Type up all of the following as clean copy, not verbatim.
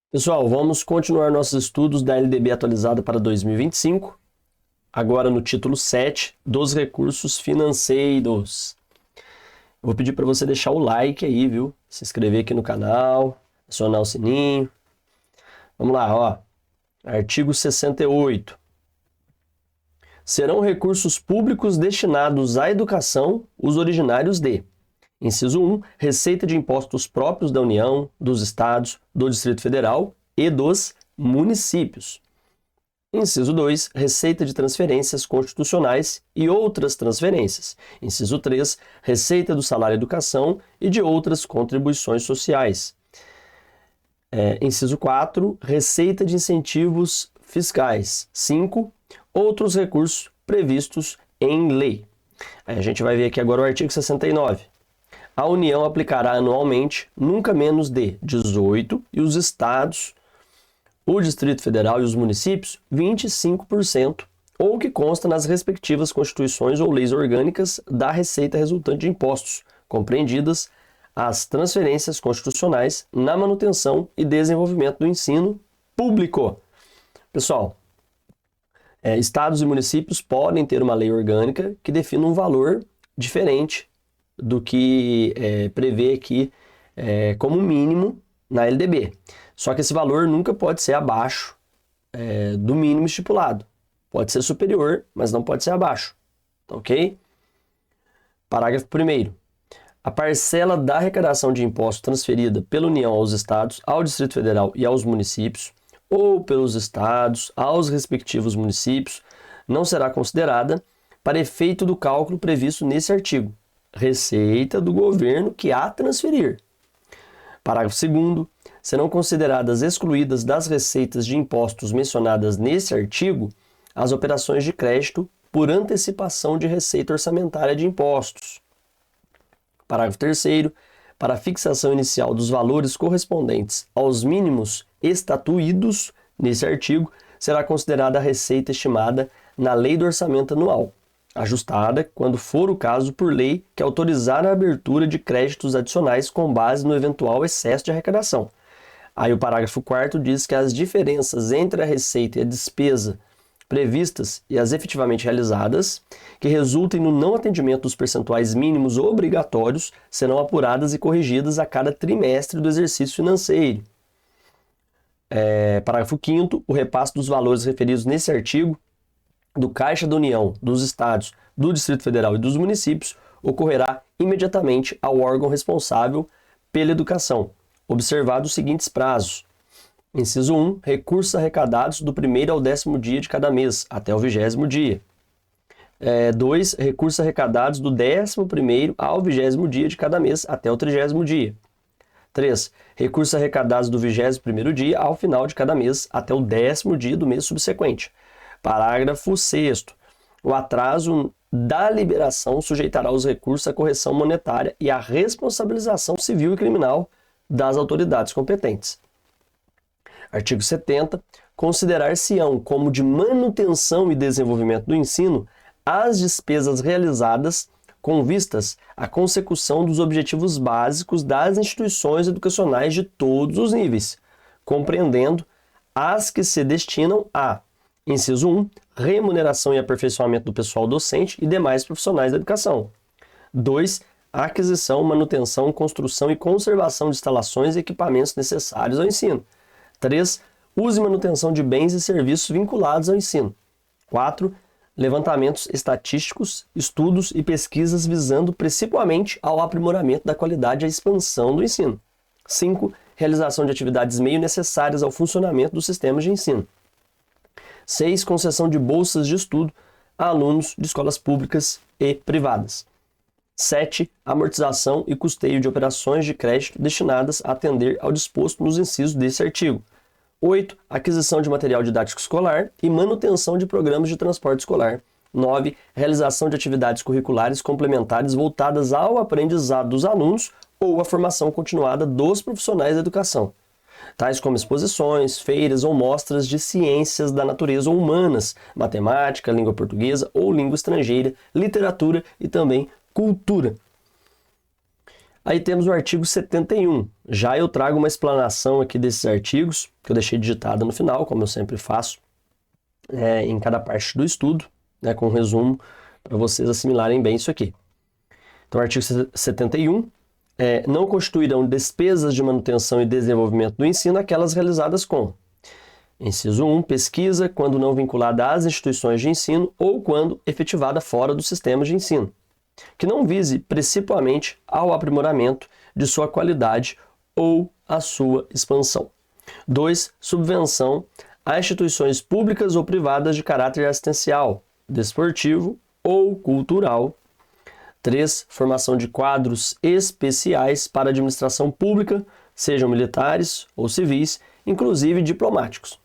Pessoal, vamos continuar nossos estudos da LDB atualizada para 2025, agora no título 7 dos recursos financeiros. Vou pedir para você deixar o like aí, viu? Se inscrever aqui no canal, acionar o sininho. Vamos lá, ó. Artigo 68. Serão recursos públicos destinados à educação os originários de: Inciso 1, receita de impostos próprios da União, dos Estados, do Distrito Federal e dos municípios. Inciso 2, receita de transferências constitucionais e outras transferências. Inciso 3, receita do salário-educação e de outras contribuições sociais. Inciso 4, receita de incentivos fiscais. 5, outros recursos previstos em lei. Aí a gente vai ver aqui agora o artigo 69. A União aplicará anualmente nunca menos de 18 e os estados, o Distrito Federal e os municípios 25%, ou o que consta nas respectivas constituições ou leis orgânicas da receita resultante de impostos, compreendidas as transferências constitucionais na manutenção e desenvolvimento do ensino público. Pessoal, estados e municípios podem ter uma lei orgânica que defina um valor diferente do que prevê aqui como mínimo na LDB. Só que esse valor nunca pode ser abaixo do mínimo estipulado. Pode ser superior, mas não pode ser abaixo. Ok? Parágrafo 1º. A parcela da arrecadação de impostos transferida pela União aos Estados, ao Distrito Federal e aos municípios, ou pelos Estados aos respectivos municípios, não será considerada para efeito do cálculo previsto nesse artigo. Receita do governo que a transferir. Parágrafo 2º. Serão consideradas excluídas das receitas de impostos mencionadas nesse artigo as operações de crédito por antecipação de receita orçamentária de impostos. Parágrafo 3º. Para a fixação inicial dos valores correspondentes aos mínimos estatuídos nesse artigo, será considerada a receita estimada na Lei do Orçamento Anual, ajustada, quando for o caso, por lei que autorizar a abertura de créditos adicionais com base no eventual excesso de arrecadação. Aí o parágrafo 4º diz que as diferenças entre a receita e a despesa previstas e as efetivamente realizadas, que resultem no não atendimento dos percentuais mínimos obrigatórios, serão apuradas e corrigidas a cada trimestre do exercício financeiro. Parágrafo 5º. O repasse dos valores referidos nesse artigo do Caixa da União, dos Estados, do Distrito Federal e dos municípios ocorrerá imediatamente ao órgão responsável pela educação, observados os seguintes prazos. Inciso 1. Recursos arrecadados do 1º ao 10º dia de cada mês, até o 20º dia. 2. Recursos arrecadados do 11º ao 20º dia de cada mês, até o 30º dia. 3. Recursos arrecadados do 21º dia ao final de cada mês, até o 10º dia do mês subsequente. Parágrafo 6º. O atraso da liberação sujeitará os recursos à correção monetária e à responsabilização civil e criminal das autoridades competentes. Artigo 70. Considerar-se-ão como de manutenção e desenvolvimento do ensino as despesas realizadas com vistas à consecução dos objetivos básicos das instituições educacionais de todos os níveis, compreendendo as que se destinam a: Inciso 1. Remuneração e aperfeiçoamento do pessoal docente e demais profissionais da educação. 2. Aquisição, manutenção, construção e conservação de instalações e equipamentos necessários ao ensino. 3. Uso e manutenção de bens e serviços vinculados ao ensino. 4. Levantamentos estatísticos, estudos e pesquisas visando principalmente ao aprimoramento da qualidade e à expansão do ensino. 5. Realização de atividades meio necessárias ao funcionamento dos sistemas de ensino. 6. Concessão de bolsas de estudo a alunos de escolas públicas e privadas. 7. Amortização e custeio de operações de crédito destinadas a atender ao disposto nos incisos desse artigo. 8. Aquisição de material didático escolar e manutenção de programas de transporte escolar. 9. Realização de atividades curriculares complementares voltadas ao aprendizado dos alunos ou à formação continuada dos profissionais da educação, tais como exposições, feiras ou mostras de ciências da natureza ou humanas, matemática, língua portuguesa ou língua estrangeira, literatura e também cultura. Aí temos o artigo 71. Já eu trago uma explanação aqui desses artigos, que eu deixei digitada no final, como eu sempre faço, em cada parte do estudo, né, com um resumo para vocês assimilarem bem isso aqui. Então, artigo 71. Não constituirão despesas de manutenção e desenvolvimento do ensino aquelas realizadas com: inciso 1, pesquisa, quando não vinculada às instituições de ensino ou quando efetivada fora dos sistemas de ensino, que não vise principalmente ao aprimoramento de sua qualidade ou a sua expansão. 2, subvenção a instituições públicas ou privadas de caráter assistencial, desportivo ou cultural. 3, formação de quadros especiais para a administração pública, sejam militares ou civis, inclusive diplomáticos.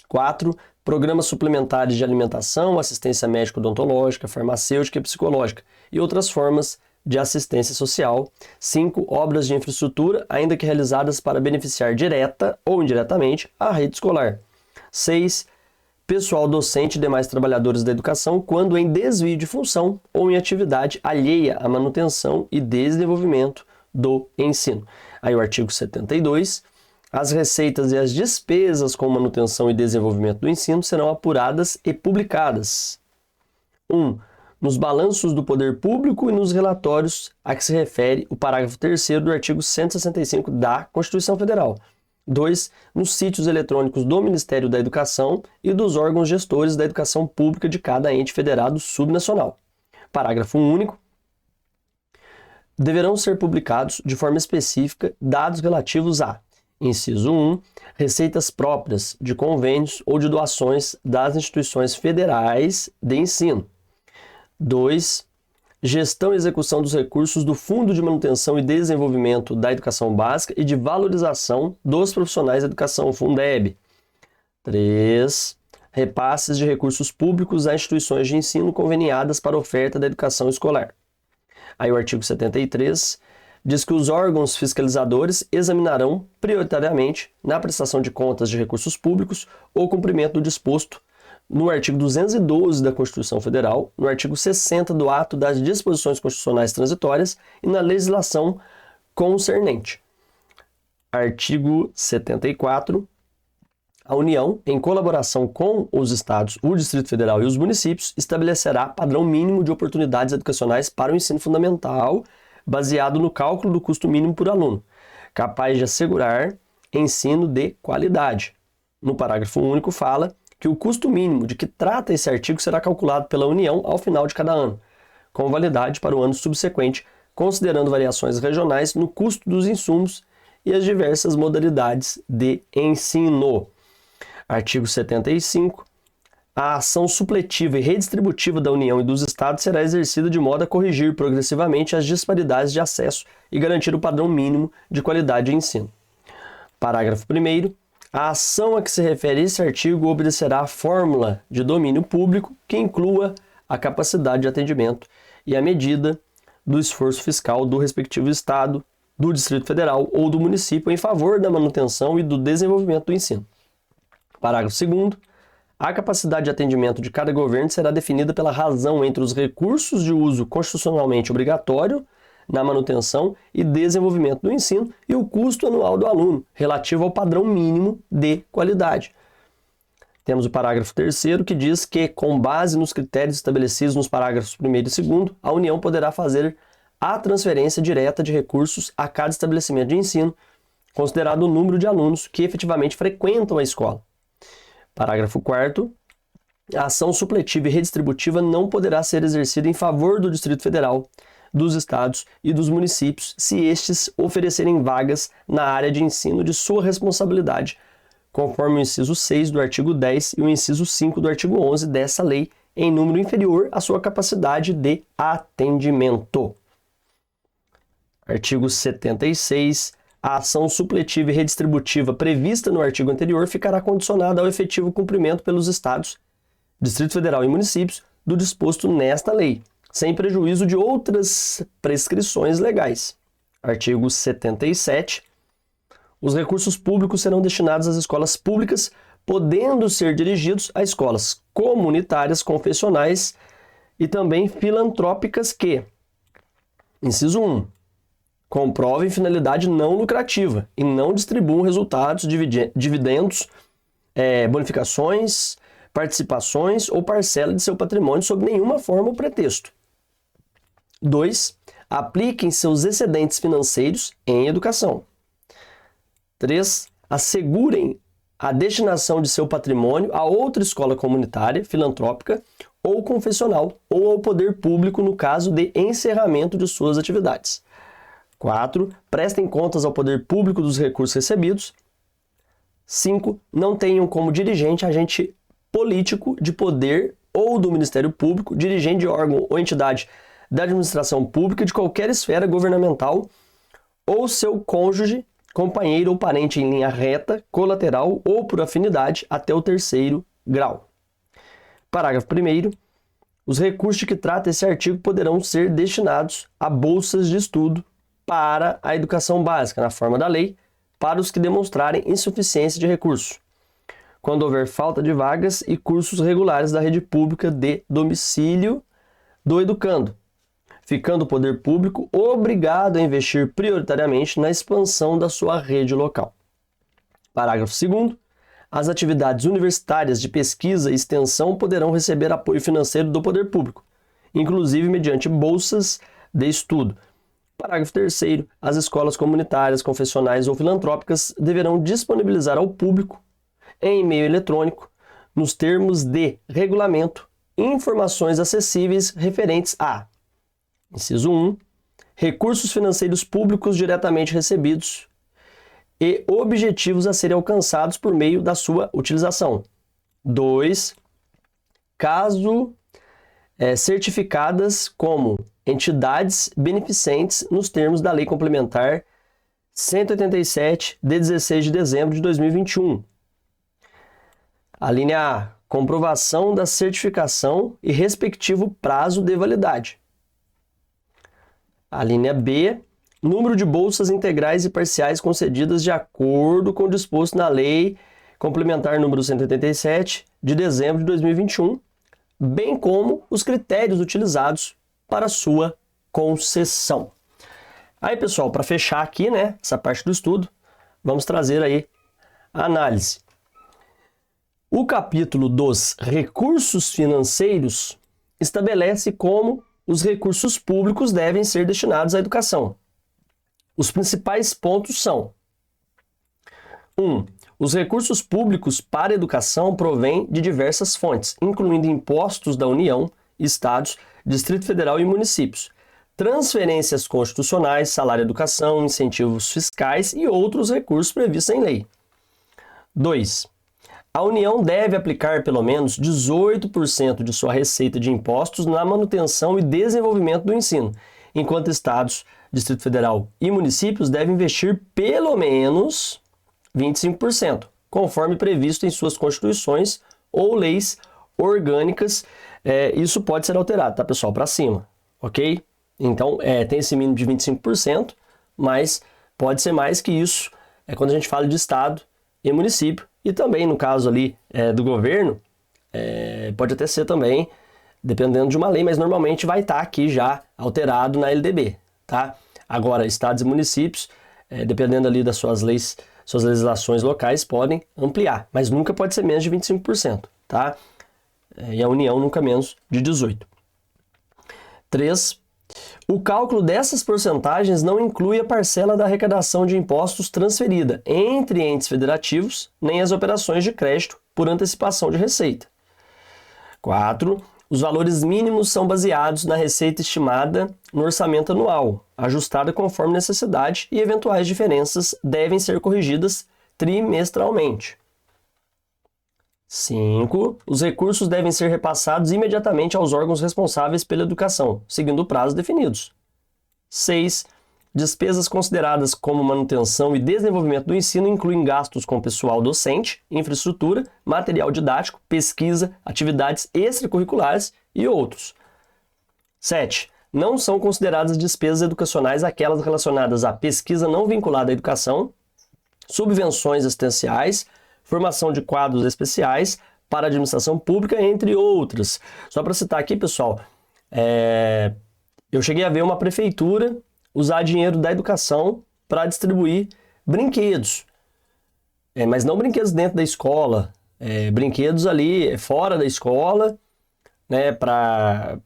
4, programas suplementares de alimentação, assistência médico-odontológica, farmacêutica e psicológica e outras formas de assistência social. 5, obras de infraestrutura, ainda que realizadas para beneficiar direta ou indiretamente a rede escolar. 6, pessoal docente e demais trabalhadores da educação quando em desvio de função ou em atividade alheia à manutenção e desenvolvimento do ensino. Aí o artigo 72. As receitas e as despesas com manutenção e desenvolvimento do ensino serão apuradas e publicadas. 1. Nos balanços do poder público e nos relatórios a que se refere o parágrafo 3º do artigo 165 da Constituição Federal. 2. Nos sítios eletrônicos do Ministério da Educação e dos órgãos gestores da educação pública de cada ente federado subnacional. Parágrafo único. Deverão ser publicados de forma específica dados relativos a: inciso 1, receitas próprias de convênios ou de doações das instituições federais de ensino. 2. Gestão e execução dos recursos do Fundo de Manutenção e Desenvolvimento da Educação Básica e de Valorização dos Profissionais da Educação, Fundeb. 3. Repasses de recursos públicos a instituições de ensino conveniadas para oferta da educação escolar. Aí o artigo 73 diz que os órgãos fiscalizadores examinarão prioritariamente, na prestação de contas de recursos públicos, o cumprimento do disposto no artigo 212 da Constituição Federal, no artigo 60 do Ato das Disposições Constitucionais Transitórias e na legislação concernente. Artigo 74. A União, em colaboração com os Estados, o Distrito Federal e os municípios, estabelecerá padrão mínimo de oportunidades educacionais para o ensino fundamental, baseado no cálculo do custo mínimo por aluno, capaz de assegurar ensino de qualidade. No parágrafo único fala que o custo mínimo de que trata esse artigo será calculado pela União ao final de cada ano, com validade para o ano subsequente, considerando variações regionais no custo dos insumos e as diversas modalidades de ensino. Artigo 75. A ação supletiva e redistributiva da União e dos Estados será exercida de modo a corrigir progressivamente as disparidades de acesso e garantir o padrão mínimo de qualidade de ensino. Parágrafo 1º. A ação a que se refere esse artigo obedecerá à fórmula de domínio público que inclua a capacidade de atendimento e a medida do esforço fiscal do respectivo Estado, do Distrito Federal ou do município em favor da manutenção e do desenvolvimento do ensino. Parágrafo 2º. A capacidade de atendimento de cada governo será definida pela razão entre os recursos de uso constitucionalmente obrigatório na manutenção e desenvolvimento do ensino e o custo anual do aluno, relativo ao padrão mínimo de qualidade. Temos o parágrafo 3º que diz que, com base nos critérios estabelecidos nos parágrafos 1º e 2º, a União poderá fazer a transferência direta de recursos a cada estabelecimento de ensino, considerado o número de alunos que efetivamente frequentam a escola. Parágrafo 4º. A ação supletiva e redistributiva não poderá ser exercida em favor do Distrito Federal, dos estados e dos municípios se estes oferecerem vagas na área de ensino de sua responsabilidade, conforme o inciso 6 do artigo 10 e o inciso 5 do artigo 11 dessa lei, em número inferior à sua capacidade de atendimento. Artigo 76. A ação supletiva e redistributiva prevista no artigo anterior ficará condicionada ao efetivo cumprimento pelos estados, Distrito Federal e municípios do disposto nesta lei, sem prejuízo de outras prescrições legais. Artigo 77. Os recursos públicos serão destinados às escolas públicas, podendo ser dirigidos a escolas comunitárias, confessionais e também filantrópicas que, inciso 1, comprovem finalidade não lucrativa e não distribuam resultados, dividendos, bonificações, participações ou parcela de seu patrimônio sob nenhuma forma ou pretexto. 2. Apliquem seus excedentes financeiros em educação. 3. Assegurem a destinação de seu patrimônio a outra escola comunitária, filantrópica ou confessional ou ao poder público no caso de encerramento de suas atividades. 4. Prestem contas ao poder público dos recursos recebidos. 5. Não tenham como dirigente agente político de poder ou do Ministério Público, dirigente de órgão ou entidade da administração pública de qualquer esfera governamental ou seu cônjuge, companheiro ou parente em linha reta, colateral ou por afinidade até o 3º grau. Parágrafo 1º. Os recursos de que trata esse artigo poderão ser destinados a bolsas de estudo para a educação básica, na forma da lei, para os que demonstrarem insuficiência de recurso, quando houver falta de vagas e cursos regulares da rede pública de domicílio do educando, ficando o poder público obrigado a investir prioritariamente na expansão da sua rede local. Parágrafo 2º. As atividades universitárias de pesquisa e extensão poderão receber apoio financeiro do poder público, inclusive mediante bolsas de estudo. Parágrafo 3º. As escolas comunitárias, confessionais ou filantrópicas deverão disponibilizar ao público, em meio eletrônico, nos termos de regulamento, informações acessíveis referentes a: inciso 1. Recursos financeiros públicos diretamente recebidos e objetivos a serem alcançados por meio da sua utilização. 2. Caso certificadas como entidades beneficentes nos termos da Lei Complementar 187, de 16 de dezembro de 2021. A linha A. Comprovação da certificação e respectivo prazo de validade. A linha B. Número de bolsas integrais e parciais concedidas de acordo com o disposto na Lei Complementar número 187, de dezembro de 2021, bem como os critérios utilizados para sua concessão. Aí, pessoal, para fechar aqui, né, essa parte do estudo, vamos trazer aí a análise. O capítulo dos recursos financeiros estabelece como os recursos públicos devem ser destinados à educação. Os principais pontos são: 1. Os recursos públicos para a educação provêm de diversas fontes, incluindo impostos da União, Estados, Distrito Federal e municípios, transferências constitucionais, salário educação, incentivos fiscais e outros recursos previstos em lei. 2. A União deve aplicar pelo menos 18% de sua receita de impostos na manutenção e desenvolvimento do ensino, enquanto Estados, Distrito Federal e municípios devem investir pelo menos 25%, conforme previsto em suas constituições ou leis orgânicas. Isso pode ser alterado, tá, pessoal? Para cima, ok? Então, tem esse mínimo de 25%, mas pode ser mais que isso quando a gente fala de Estado e município. E também, no caso ali do governo, pode até ser também, dependendo de uma lei, mas normalmente vai estar aqui já alterado na LDB, tá? Agora, estados e municípios, dependendo ali das suas leis, suas legislações locais, podem ampliar, mas nunca pode ser menos de 25%, tá? E a União nunca menos de 18%. 3. O cálculo dessas porcentagens não inclui a parcela da arrecadação de impostos transferida entre entes federativos, nem as operações de crédito por antecipação de receita. 4. Os valores mínimos são baseados na receita estimada no orçamento anual, ajustada conforme necessidade, e eventuais diferenças devem ser corrigidas trimestralmente. 5. Os recursos devem ser repassados imediatamente aos órgãos responsáveis pela educação, seguindo prazos definidos. 6. Despesas consideradas como manutenção e desenvolvimento do ensino incluem gastos com pessoal docente, infraestrutura, material didático, pesquisa, atividades extracurriculares e outros. 7. Não são consideradas despesas educacionais aquelas relacionadas à pesquisa não vinculada à educação, subvenções assistenciais, formação de quadros especiais para a administração pública, entre outras. Só para citar aqui, pessoal, eu cheguei a ver uma prefeitura usar dinheiro da educação para distribuir brinquedos. Mas não brinquedos dentro da escola, brinquedos ali fora da escola, né, para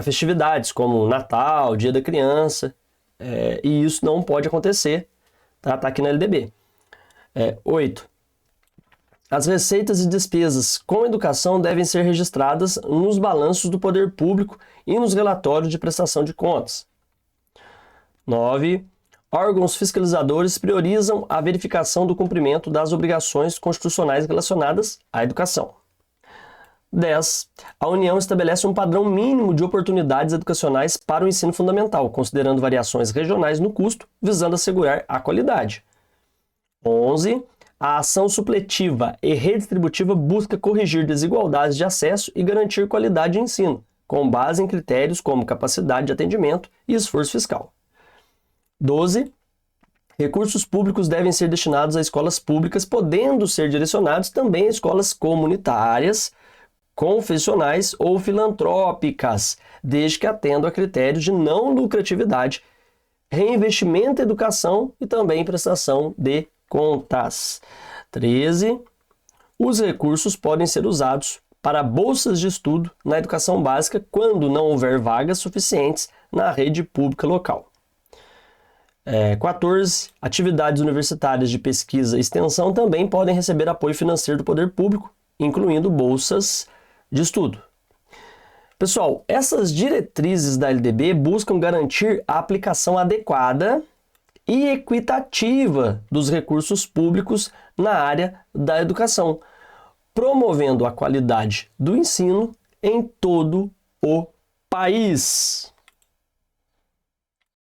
festividades como Natal, Dia da Criança, e isso não pode acontecer, tá? Tá aqui na LDB. 8. As receitas e despesas com educação devem ser registradas nos balanços do poder público e nos relatórios de prestação de contas. 9. Órgãos fiscalizadores priorizam a verificação do cumprimento das obrigações constitucionais relacionadas à educação. 10. A União estabelece um padrão mínimo de oportunidades educacionais para o ensino fundamental, considerando variações regionais no custo, visando assegurar a qualidade. 11. A ação supletiva e redistributiva busca corrigir desigualdades de acesso e garantir qualidade de ensino, com base em critérios como capacidade de atendimento e esforço fiscal. 12. Recursos públicos devem ser destinados a escolas públicas, podendo ser direcionados também a escolas comunitárias, confessionais ou filantrópicas, desde que atendam a critérios de não lucratividade, reinvestimento em educação e também prestação de contas. 13. Os recursos podem ser usados para bolsas de estudo na educação básica quando não houver vagas suficientes na rede pública local. 14. Atividades universitárias de pesquisa e extensão também podem receber apoio financeiro do poder público, incluindo bolsas de estudo. Pessoal, essas diretrizes da LDB buscam garantir a aplicação adequada e equitativa dos recursos públicos na área da educação, promovendo a qualidade do ensino em todo o país.